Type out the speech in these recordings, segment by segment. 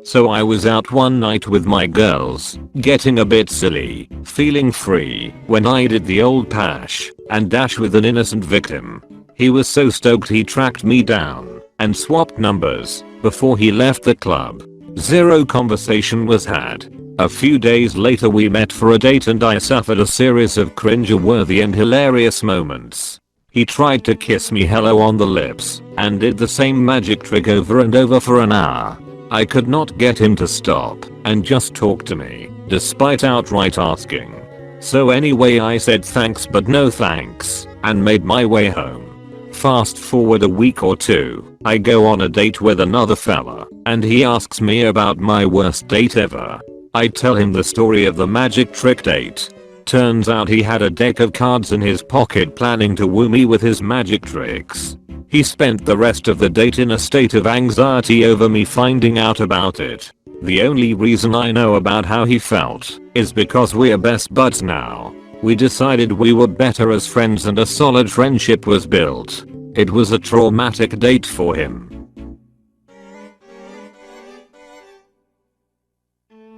So I was out one night with my girls, getting a bit silly, feeling free, when I did the old pash and dash with an innocent victim. He was so stoked he tracked me down and swapped numbers before he left the club. Zero conversation was had. A few days later we met for a date and I suffered a series of cringe-worthy and hilarious moments. He tried to kiss me hello on the lips and did the same magic trick over and over for an hour. I could not get him to stop and just talk to me, despite outright asking. So anyway I said thanks but no thanks and made my way home. Fast forward a week or two, I go on a date with another fella and he asks me about my worst date ever. I tell him the story of the magic trick date. Turns out he had a deck of cards in his pocket planning to woo me with his magic tricks. He spent the rest of the date in a state of anxiety over me finding out about it. The only reason I know about how he felt is because we're best buds now. We decided we were better as friends and a solid friendship was built. It was a traumatic date for him.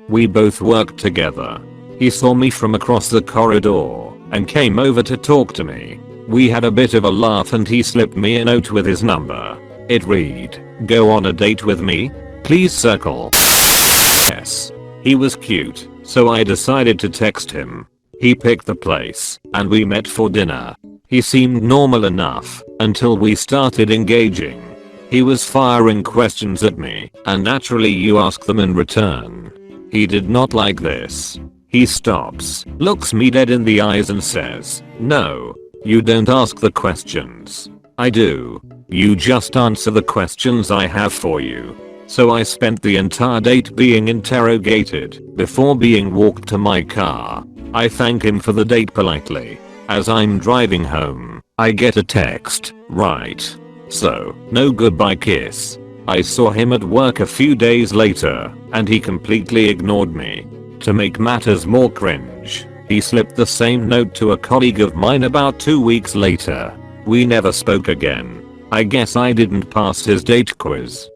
We both worked together. He saw me from across the corridor and came over to talk to me. We had a bit of a laugh and he slipped me a note with his number. It read, "Go on a date with me? Please circle." Yes. He was cute, so I decided to text him. He picked the place and we met for dinner. He seemed normal enough until we started engaging. He was firing questions at me and naturally you ask them in return. He did not like this. He stops, looks me dead in the eyes and says, "No, you don't ask the questions. I do. You just answer the questions I have for you." So I spent the entire date being interrogated before being walked to my car. I thank him for the date politely. As I'm driving home, I get a text, "Right. So, no goodbye kiss." I saw him at work a few days later, and he completely ignored me. To make matters more cringe, he slipped the same note to a colleague of mine about 2 weeks later. We never spoke again. I guess I didn't pass his date quiz.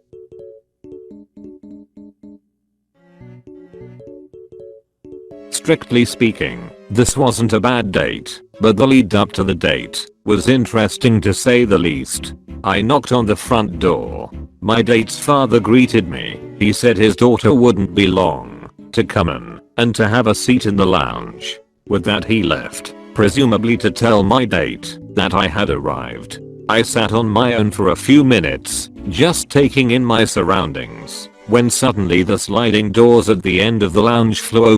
Strictly speaking, this wasn't a bad date, but the lead up to the date was interesting to say the least. I knocked on the front door. My date's father greeted me. He said his daughter wouldn't be long to come in and to have a seat in the lounge. With that he left, presumably to tell my date that I had arrived. I sat on my own for a few minutes, just taking in my surroundings, when suddenly the sliding doors at the end of the lounge flew open.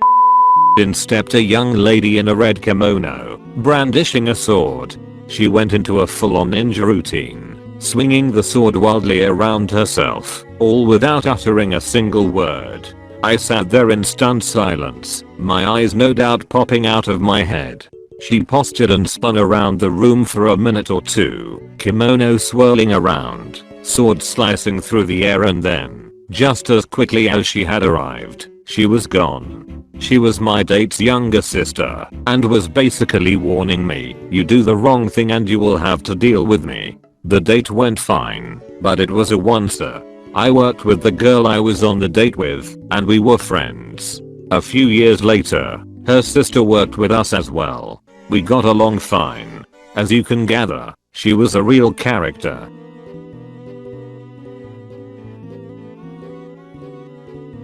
In stepped a young lady in a red kimono, brandishing a sword. She went into a full-on ninja routine, swinging the sword wildly around herself, all without uttering a single word. I sat there in stunned silence, my eyes no doubt popping out of my head. She postured and spun around the room for a minute or two, kimono swirling around, sword slicing through the air, and then, just as quickly as she had arrived, she was gone. She was my date's younger sister and was basically warning me, "You do the wrong thing and you will have to deal with me." The date went fine, but it was a once-er. I worked with the girl I was on the date with, and we were friends. A few years later, her sister worked with us as well. We got along fine. As you can gather, she was a real character.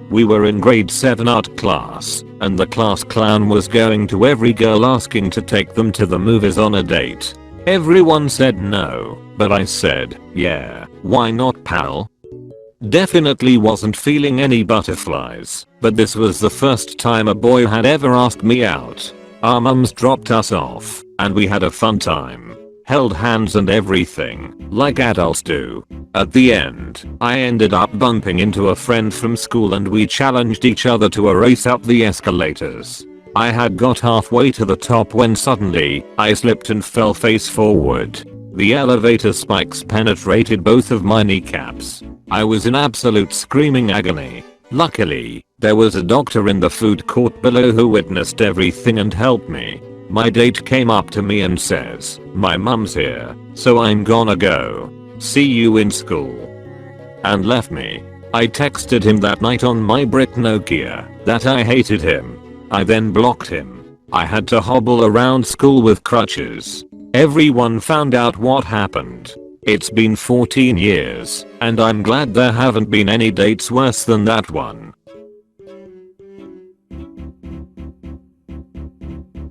We were in grade 7 art class, and the class clown was going to every girl asking to take them to the movies on a date. Everyone said no, but I said, "Yeah, why not, pal?" Definitely wasn't feeling any butterflies, but this was the first time a boy had ever asked me out. Our mums dropped us off, and we had a fun time. Held hands and everything, like adults do. At the end, I ended up bumping into a friend from school and we challenged each other to a race up the escalators. I had got halfway to the top when suddenly, I slipped and fell face forward. The elevator spikes penetrated both of my kneecaps. I was in absolute screaming agony. Luckily, there was a doctor in the food court below who witnessed everything and helped me. My date came up to me and says, "My mum's here, so I'm gonna go. See you in school." And left me. I texted him that night on my brick Nokia that I hated him. I then blocked him. I had to hobble around school with crutches. Everyone found out what happened. It's been 14 years, and I'm glad there haven't been any dates worse than that one.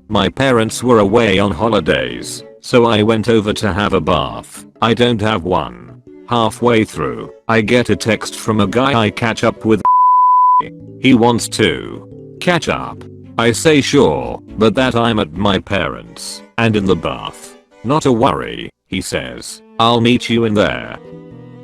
My parents were away on holidays, so I went over to have a bath. I don't have one. Halfway through, I get a text from a guy I catch up with. He wants to catch up. I say sure, but that I'm at my parents' and in the bath. Not a worry, he says. I'll meet you in there.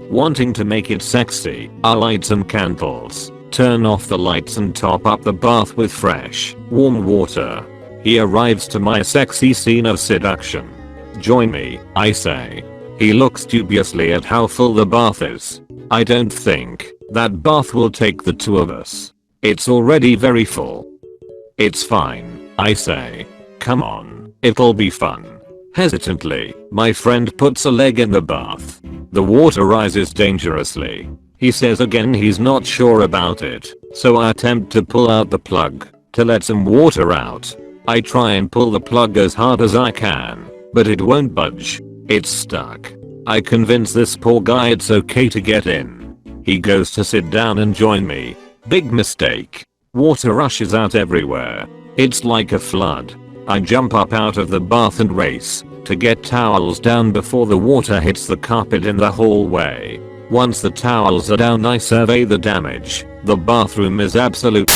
Wanting to make it sexy, I light some candles, turn off the lights and top up the bath with fresh, warm water. He arrives to my sexy scene of seduction. Join me, I say. He looks dubiously at how full the bath is. I don't think that bath will take the two of us. It's already very full. It's fine, I say. Come on, it'll be fun. Hesitantly, my friend puts a leg in the bath. The water rises dangerously. He says again he's not sure about it, so I attempt to pull out the plug to let some water out. I try and pull the plug as hard as I can, but it won't budge. It's stuck. I convince this poor guy it's okay to get in. He goes to sit down and join me. Big mistake. Water rushes out everywhere. It's like a flood. I jump up out of the bath and race to get towels down before the water hits the carpet in the hallway. Once the towels are down, I survey the damage. The bathroom is absolute.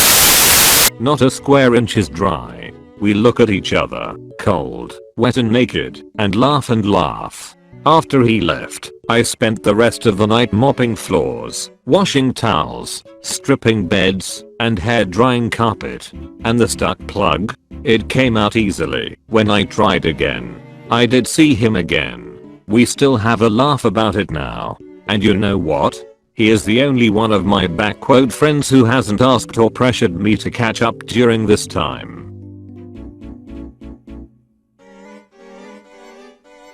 Not a square inch is dry. We look at each other, cold, wet and naked, and laugh. After he left, I spent the rest of the night mopping floors, washing towels, stripping beds, and hair drying carpet. And the stuck plug? It came out easily when I tried again. I did see him again. We still have a laugh about it now. And you know what? He is the only one of my friends who hasn't asked or pressured me to catch up during this time.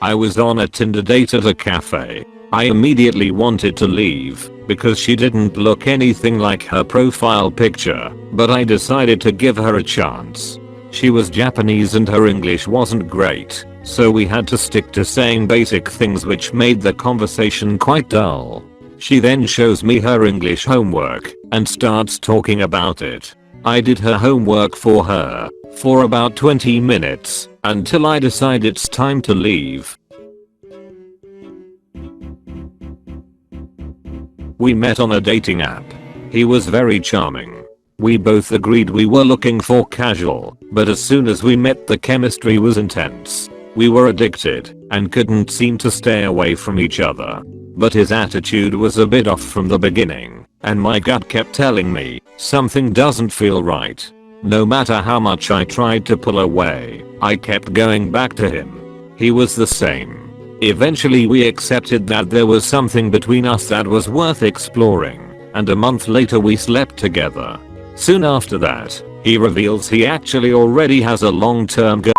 I was on a Tinder date at a cafe. I immediately wanted to leave because she didn't look anything like her profile picture, but I decided to give her a chance. She was Japanese and her English wasn't great, so we had to stick to saying basic things which made the conversation quite dull. She then shows me her English homework and starts talking about it. I did her homework for her for about 20 minutes until I decide it's time to leave. We met on a dating app. He was very charming. We both agreed we were looking for casual, but as soon as we met the chemistry was intense. We were addicted and couldn't seem to stay away from each other. But his attitude was a bit off from the beginning, and my gut kept telling me something doesn't feel right. No matter how much I tried to pull away, I kept going back to him. He was the same. Eventually we accepted that there was something between us that was worth exploring, and a month later we slept together. Soon after that, he reveals he actually already has a long-term girl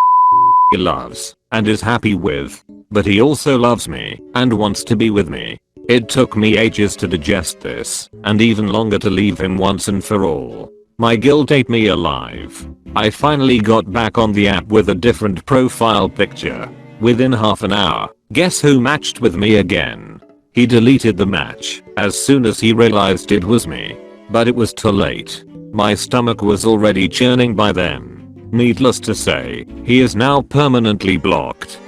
he loves and is happy with, but he also loves me and wants to be with me. It took me ages to digest this, and even longer to leave him once and for all. My guilt ate me alive. I finally got back on the app with a different profile picture. Within half an hour, guess who matched with me again? He deleted the match as soon as he realized it was me. But it was too late. My stomach was already churning by then. Needless to say, he is now permanently blocked.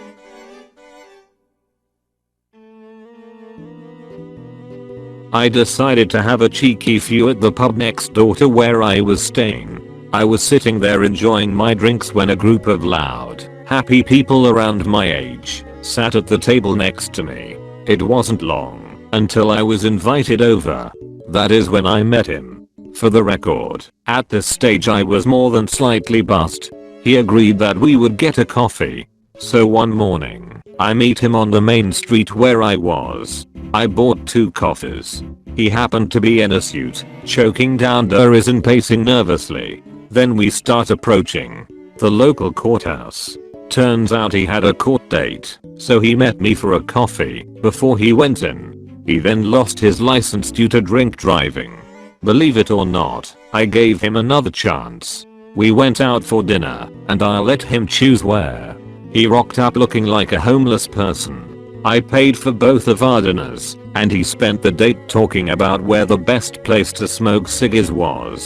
I decided to have a cheeky few at the pub next door to where I was staying. I was sitting there enjoying my drinks when a group of loud, happy people around my age sat at the table next to me. It wasn't long until I was invited over. That is when I met him. For the record, at this stage I was more than slightly buzzed. He agreed that we would get a coffee. So one morning, I meet him on the main street where I was. I bought 2 coffees. He happened to be in a suit, choking down Doriz and pacing nervously. Then we start approaching the local courthouse. Turns out he had a court date, so he met me for a coffee before he went in. He then lost his license due to drink driving. Believe it or not, I gave him another chance. We went out for dinner, and I let him choose where. He rocked up looking like a homeless person. I paid for both of our dinners, and he spent the date talking about where the best place to smoke ciggies was.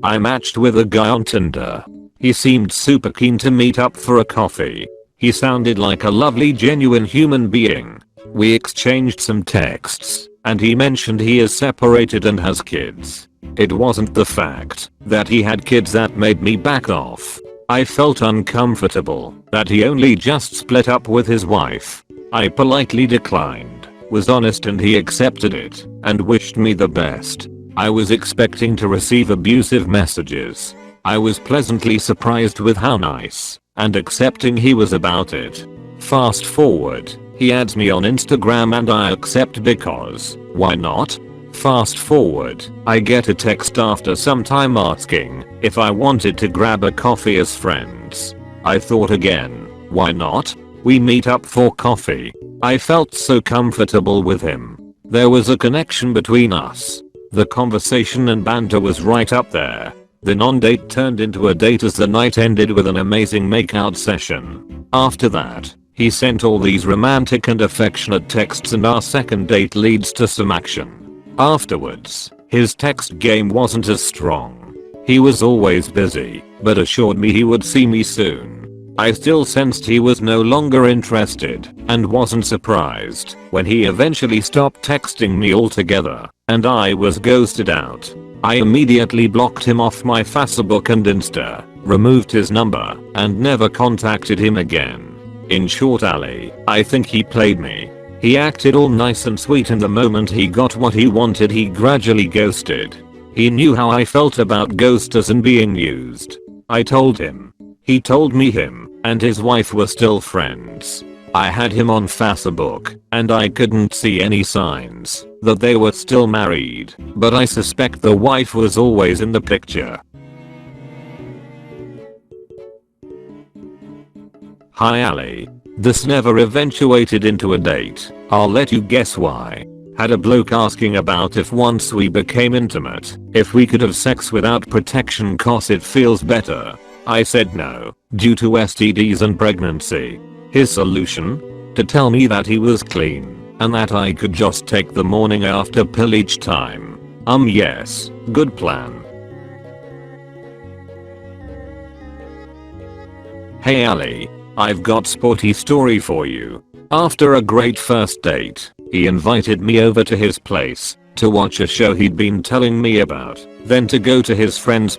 I matched with a guy on Tinder. He seemed super keen to meet up for a coffee. He sounded like a lovely, genuine human being. We exchanged some texts, and he mentioned he is separated and has kids. It wasn't the fact that he had kids that made me back off. I felt uncomfortable that he only just split up with his wife. I politely declined, was honest, and he accepted it and wished me the best. I was expecting to receive abusive messages. I was pleasantly surprised with how nice and accepting he was about it. Fast forward, he adds me on Instagram and I accept because, why not? Fast forward, I get a text after some time asking if I wanted to grab a coffee as friends. I thought again, why not? We meet up for coffee. I felt so comfortable with him. There was a connection between us. The conversation and banter was right up there. The non-date turned into a date as the night ended with an amazing makeout session. After that, he sent all these romantic and affectionate texts, and our second date leads to some action. Afterwards, his text game wasn't as strong. He was always busy, but assured me he would see me soon. I still sensed he was no longer interested and wasn't surprised when he eventually stopped texting me altogether and I was ghosted out. I immediately blocked him off my Facebook and Insta, removed his number, and never contacted him again. In short, Ali, I think he played me. He acted all nice and sweet, and the moment he got what he wanted he gradually ghosted. He knew how I felt about ghosters and being used. I told him. He told me him and his wife were still friends. I had him on Facebook, and I couldn't see any signs that they were still married, but I suspect the wife was always in the picture. Hi Ali. This never eventuated into a date. I'll let you guess why. Had a bloke asking about if once we became intimate, if we could have sex without protection cause it feels better. I said no, due to STDs and pregnancy. His solution? To tell me that he was clean, and that I could just take the morning after pill each time. Yes, good plan. Hey Ali, I've got sporty story for you. After a great first date, he invited me over to his place to watch a show he'd been telling me about, then to go to his friend's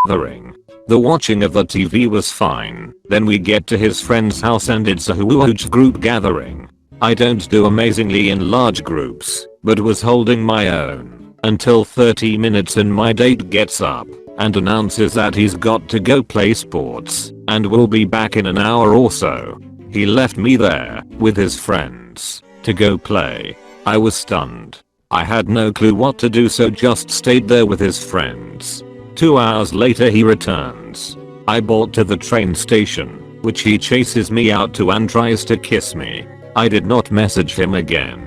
gathering. The watching of the TV was fine, then we get to his friend's house and it's a huge group gathering. I don't do amazingly in large groups, but was holding my own, until 30 minutes in my date gets up and announces that he's got to go play sports and will be back in an hour or so. He left me there with his friends to go play. I was stunned. I had no clue what to do, so just stayed there with his friends. 2 hours later he returns. I bolt to the train station, which he chases me out to and tries to kiss me. I did not message him again.